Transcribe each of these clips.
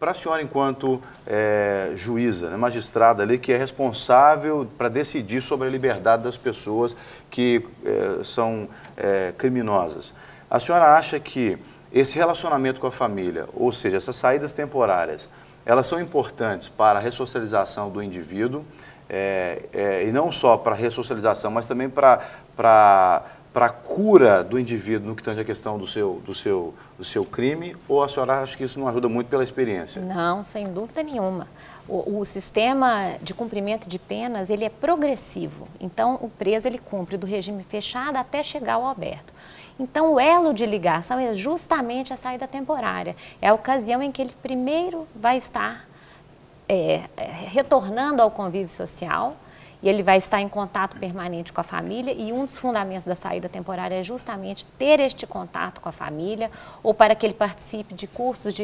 para a senhora, enquanto juíza, né, magistrada ali, que é responsável para decidir sobre a liberdade das pessoas que são criminosas, a senhora acha que esse relacionamento com a família, ou seja, essas saídas temporárias, elas são importantes para a ressocialização do indivíduo, e não só para a ressocialização, mas também para a cura do indivíduo no que tange a questão do seu crime, ou a senhora acha que isso não ajuda muito pela experiência? Não, sem dúvida nenhuma. O sistema de cumprimento de penas, ele é progressivo. Então, o preso, ele cumpre do regime fechado até chegar ao aberto. Então, o elo de ligação é justamente a saída temporária. É a ocasião em que ele primeiro vai estar retornando ao convívio social, e ele vai estar em contato permanente com a família, e um dos fundamentos da saída temporária é justamente ter este contato com a família, ou para que ele participe de cursos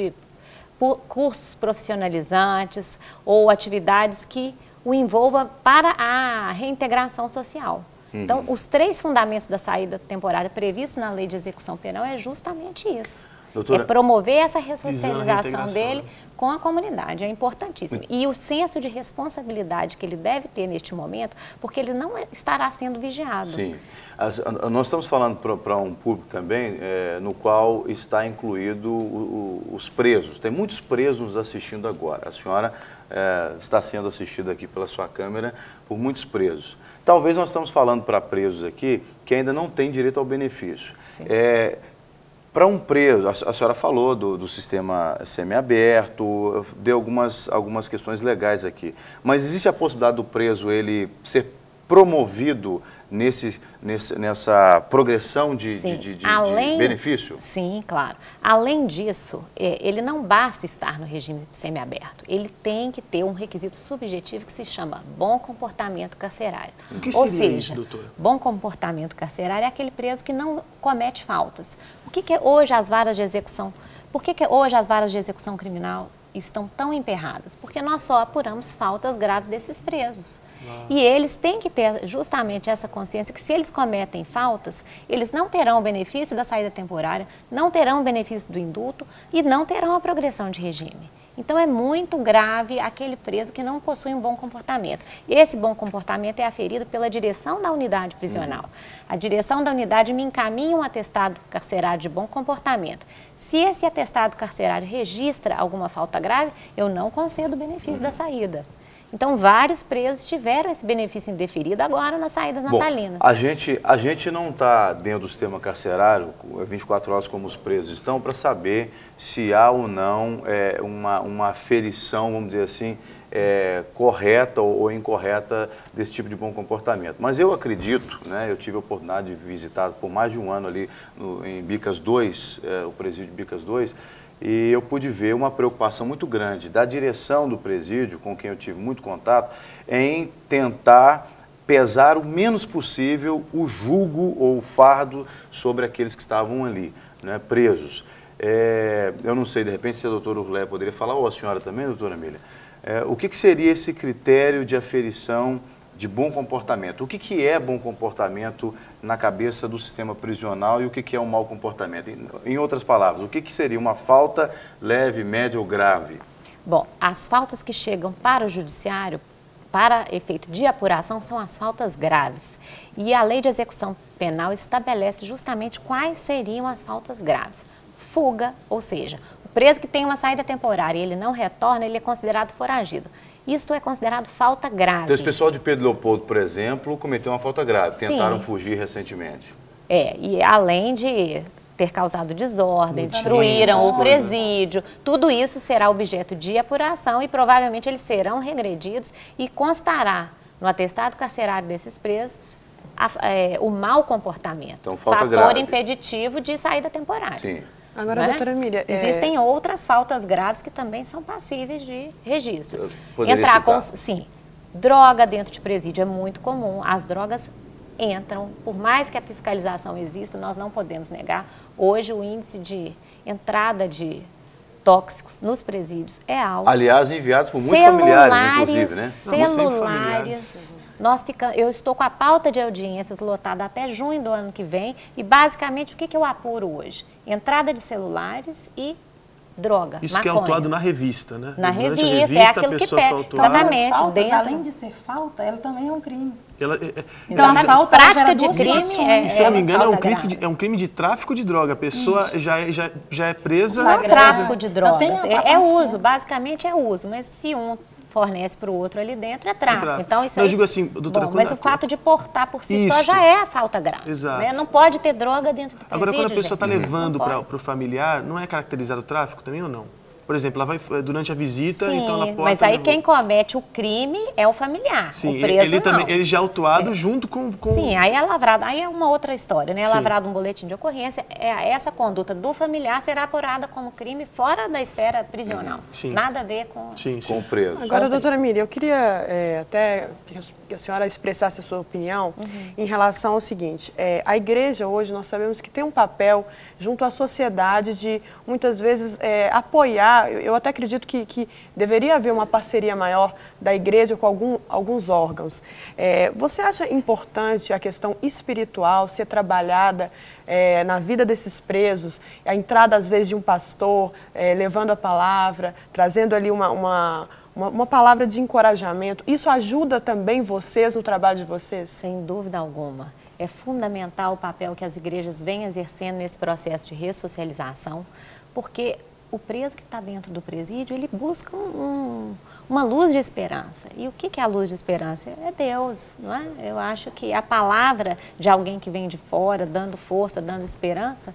profissionalizantes ou atividades que o envolva para a reintegração social. Então, os 3 fundamentos da saída temporária previstos na Lei de Execução Penal é justamente isso. Doutora, é promover essa ressocialização dele com a comunidade, é importantíssimo. E o senso de responsabilidade que ele deve ter neste momento, porque ele não estará sendo vigiado. Sim. Nós estamos falando para um público também, no qual está incluído os presos. Tem muitos presos nos assistindo agora. A senhora está sendo assistida aqui pela sua câmera por muitos presos. Talvez nós estamos falando para presos aqui que ainda não têm direito ao benefício. Para um preso, a senhora falou do sistema semiaberto, deu algumas questões legais aqui, mas existe a possibilidade do preso ele ser promovido nessa progressão de benefício? Sim, claro. Além disso, ele não basta estar no regime semiaberto, ele tem que ter um requisito subjetivo que se chama bom comportamento carcerário. O que seria isso, doutora? Bom comportamento carcerário é aquele preso que não comete faltas. O que hoje as varas de execução, por que hoje as varas de execução criminal estão tão emperradas? Porque nós só apuramos faltas graves desses presos. E eles têm que ter justamente essa consciência que se eles cometem faltas, eles não terão o benefício da saída temporária, não terão o benefício do indulto e não terão a progressão de regime. Então é muito grave aquele preso que não possui um bom comportamento. Esse bom comportamento é aferido pela direção da unidade prisional. A direção da unidade me encaminha um atestado carcerário de bom comportamento. Se esse atestado carcerário registra alguma falta grave, eu não concedo o benefício da saída. Então, vários presos tiveram esse benefício indeferido agora nas saídas natalinas. Bom, a gente não está dentro do sistema carcerário 24 horas como os presos estão para saber se há ou não uma aferição, vamos dizer assim, correta ou incorreta desse tipo de bom comportamento. Mas eu acredito, né, eu tive a oportunidade de visitar por mais de um ano ali em Bicas 2, o presídio Bicas 2, e eu pude ver uma preocupação muito grande da direção do presídio, com quem eu tive muito contato, em tentar pesar o menos possível o julgo ou o fardo sobre aqueles que estavam ali, né, presos. Eu não sei, de repente, se a doutora Urlé poderia falar, ou a senhora também, doutora Emília, o que seria esse critério de aferição de bom comportamento? O que é bom comportamento na cabeça do sistema prisional e o que é um mau comportamento? Em outras palavras, o que seria uma falta leve, média ou grave? Bom, as faltas que chegam para o judiciário, para efeito de apuração, são as faltas graves. E a Lei de Execução Penal estabelece justamente quais seriam as faltas graves. Fuga, ou seja, o preso que tem uma saída temporária e ele não retorna, ele é considerado foragido. Isto é considerado falta grave. Então, esse pessoal de Pedro Leopoldo, por exemplo, cometeu uma falta grave, tentaram fugir recentemente. E além de ter causado desordem, destruíram o presídio, tudo isso será objeto de apuração e provavelmente eles serão regredidos e constará no atestado carcerário desses presos o mau comportamento, então, falta fator grave. Impeditivo de saída temporária. Sim. Agora, doutora Emília... Existem outras faltas graves que também são passíveis de registro. Sim, droga dentro de presídio é muito comum. As drogas entram, por mais que a fiscalização exista, nós não podemos negar. Hoje o índice de entrada de tóxicos nos presídios é alto. Aliás, enviados por muitos familiares, inclusive, né? Celulares. Eu estou com a pauta de audiências lotada até junho do ano que vem e, basicamente, o que eu apuro hoje? Entrada de celulares e droga, Isso maconha. que é autuado na revista, né? Na Durante revista, a é aquilo que pega. Exatamente. Faltas, dentro... além de ser falta, ela também é um crime. Então, a falta, prática de crime se eu não me engano, é um crime de tráfico de droga. A pessoa já é presa... Não é tráfico de drogas, é uso, basicamente é uso. Mas se um fornece para o outro ali dentro, é tráfico. Então, isso eu digo assim, doutora... Bom, mas o fato de portar por si só já é a falta grave. Exato. Né? Não pode ter droga dentro do presídio. Agora, quando a pessoa está levando para o familiar, não é caracterizado o tráfico também ou não? Por exemplo, ela vai durante a visita, sim, então ela pode... mas aí quem comete o crime é o familiar, sim, o preso ele também, ele já é autuado junto com... Sim, aí é lavrado, aí é uma outra história, né? É lavrado um boletim de ocorrência, essa conduta do familiar será apurada como crime fora da esfera prisional. Sim. Nada a ver com o preso. Agora, doutora Miriam, eu queria até que a senhora expressasse a sua opinião em relação ao seguinte, a igreja hoje nós sabemos que tem um papel junto à sociedade de muitas vezes apoiar, eu até acredito que deveria haver uma parceria maior da igreja com alguns órgãos. Você acha importante a questão espiritual ser trabalhada na vida desses presos, a entrada às vezes de um pastor levando a palavra, trazendo ali uma palavra de encorajamento? Isso ajuda também vocês no trabalho de vocês? Sem dúvida alguma. É fundamental o papel que as igrejas vêm exercendo nesse processo de ressocialização, porque o preso que está dentro do presídio, ele busca uma luz de esperança. E o que é a luz de esperança? É Deus, não é? Eu acho que a palavra de alguém que vem de fora, dando força, dando esperança,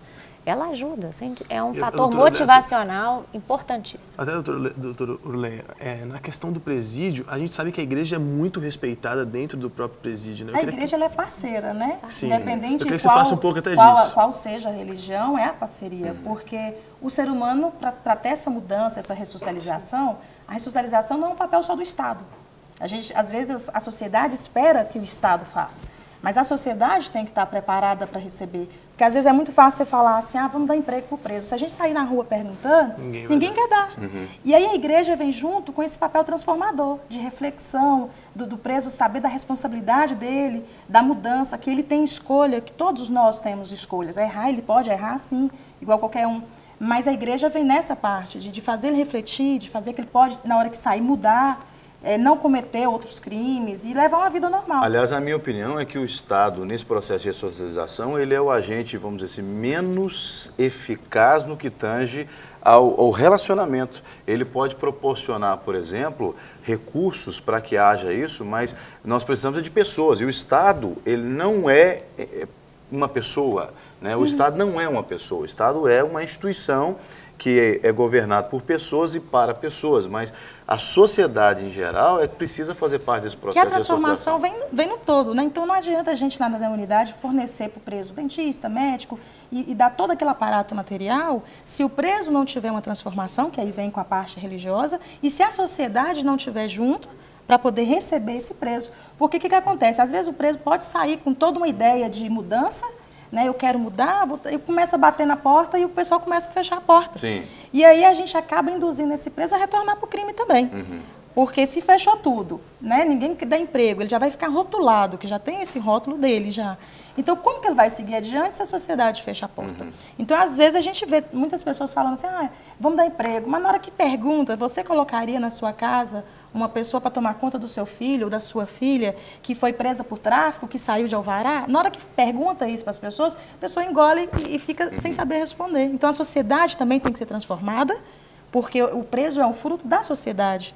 ela ajuda, é um fator motivacional importantíssimo. Até, doutor Urleia, na questão do presídio, a gente sabe que a igreja é muito respeitada dentro do próprio presídio, né? A igreja ela é parceira, né? Sim. Independente de qual seja a religião, é a parceria, porque o ser humano, para ter essa mudança, essa ressocialização, a ressocialização não é um papel só do Estado. Às vezes, a sociedade espera que o Estado faça. Mas a sociedade tem que estar preparada para receber. Porque às vezes é muito fácil você falar assim, vamos dar emprego para o preso. Se a gente sair na rua perguntando, ninguém quer dar. E aí a igreja vem junto com esse papel transformador, de reflexão, do preso saber da responsabilidade dele, da mudança, que ele tem escolha, que todos nós temos escolhas. Errar, ele pode errar sim, igual qualquer um. Mas a igreja vem nessa parte, de fazer ele refletir, de fazer que ele pode, na hora que sair, mudar, não cometer outros crimes e levar uma vida normal. Aliás, a minha opinião é que o Estado, nesse processo de ressocialização, ele é o agente, vamos dizer assim, menos eficaz no que tange ao relacionamento. Ele pode proporcionar, por exemplo, recursos para que haja isso, mas nós precisamos de pessoas. E o Estado, ele não é uma pessoa, né? O Estado não é uma pessoa. O Estado é uma instituição que é governado por pessoas e para pessoas, mas a sociedade em geral precisa fazer parte desse processo. Que a transformação vem no todo, né? Então não adianta a gente lá na unidade fornecer para o preso dentista, médico e dar todo aquele aparato material se o preso não tiver uma transformação, que aí vem com a parte religiosa, e se a sociedade não estiver junto para poder receber esse preso. Porque o que acontece? Às vezes o preso pode sair com toda uma ideia de mudança, né? Eu quero mudar, eu começo a bater na porta e o pessoal começa a fechar a porta. Sim. E aí a gente acaba induzindo esse preso a retornar para o crime também. Porque se fechou tudo, né? Ninguém dá emprego, ele já vai ficar rotulado, que já tem esse rótulo dele já. Então, como que ele vai seguir adiante se a sociedade fecha a porta? Então, às vezes, a gente vê muitas pessoas falando assim, vamos dar emprego. Mas na hora que pergunta, você colocaria na sua casa uma pessoa para tomar conta do seu filho ou da sua filha que foi presa por tráfico, que saiu de alvará? Na hora que pergunta isso para as pessoas, a pessoa engole e fica sem saber responder. Então, a sociedade também tem que ser transformada, porque o preso é um fruto da sociedade.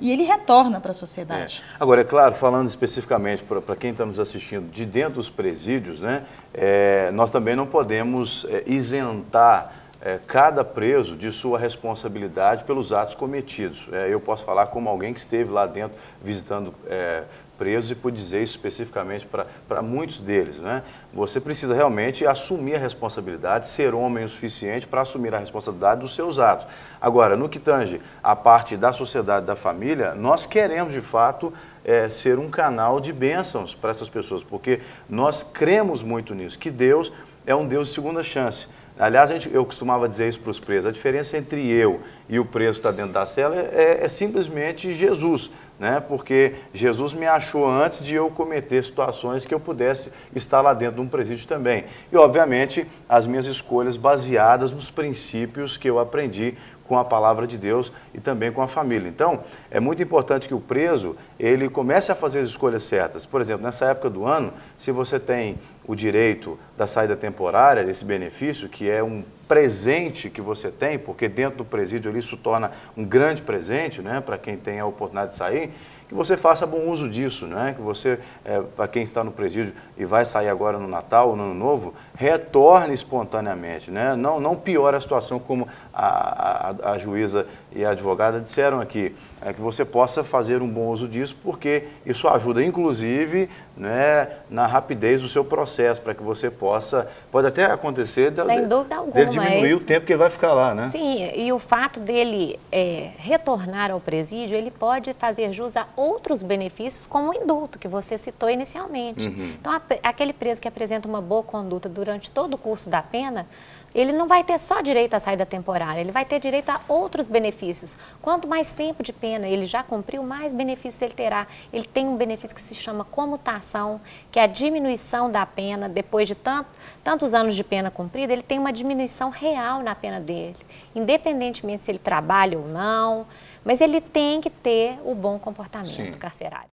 E ele retorna para a sociedade. Agora, é claro, falando especificamente para quem está nos assistindo de dentro dos presídios, né, nós também não podemos isentar cada preso de sua responsabilidade pelos atos cometidos. Eu posso falar como alguém que esteve lá dentro visitando presos e pude dizer isso especificamente para muitos deles, né? Você precisa realmente assumir a responsabilidade, ser homem o suficiente para assumir a responsabilidade dos seus atos. Agora, no que tange a parte da sociedade, da família, nós queremos de fato ser um canal de bênçãos para essas pessoas, porque nós cremos muito nisso, que Deus é um Deus de segunda chance. Aliás, eu costumava dizer isso para os presos, a diferença entre eu e o preso que está dentro da cela é simplesmente Jesus. né? Porque Jesus me achou antes de eu cometer situações que eu pudesse estar lá dentro de um presídio também. E, obviamente, as minhas escolhas baseadas nos princípios que eu aprendi com a palavra de Deus e também com a família. Então, é muito importante que o preso, ele comece a fazer as escolhas certas. Por exemplo, nessa época do ano, se você tem o direito da saída temporária, desse benefício, que é um presente que você tem, porque dentro do presídio isso torna um grande presente, né, para quem tem a oportunidade de sair, que você faça bom uso disso, né? Que você, para quem está no presídio e vai sair agora no Natal ou no Ano Novo, retorne espontaneamente, né? Não piore a situação como a juíza e a advogada disseram aqui, que você possa fazer um bom uso disso, porque isso ajuda, inclusive, né, na rapidez do seu processo, para que você possa, pode até acontecer sem dúvida alguma, dele diminuir o tempo que ele vai ficar lá, né? Sim, e o fato dele retornar ao presídio, ele pode fazer jus a outros benefícios, como o indulto, que você citou inicialmente. Então, aquele preso que apresenta uma boa conduta durante todo o curso da pena, ele não vai ter só direito à saída temporária, ele vai ter direito a outros benefícios. Quanto mais tempo de pena ele já cumpriu, mais benefícios ele terá. Ele tem um benefício que se chama comutação, que é a diminuição da pena. Depois de tantos anos de pena cumprida, ele tem uma diminuição real na pena dele, independentemente se ele trabalha ou não, mas ele tem que ter o bom comportamento carcerário.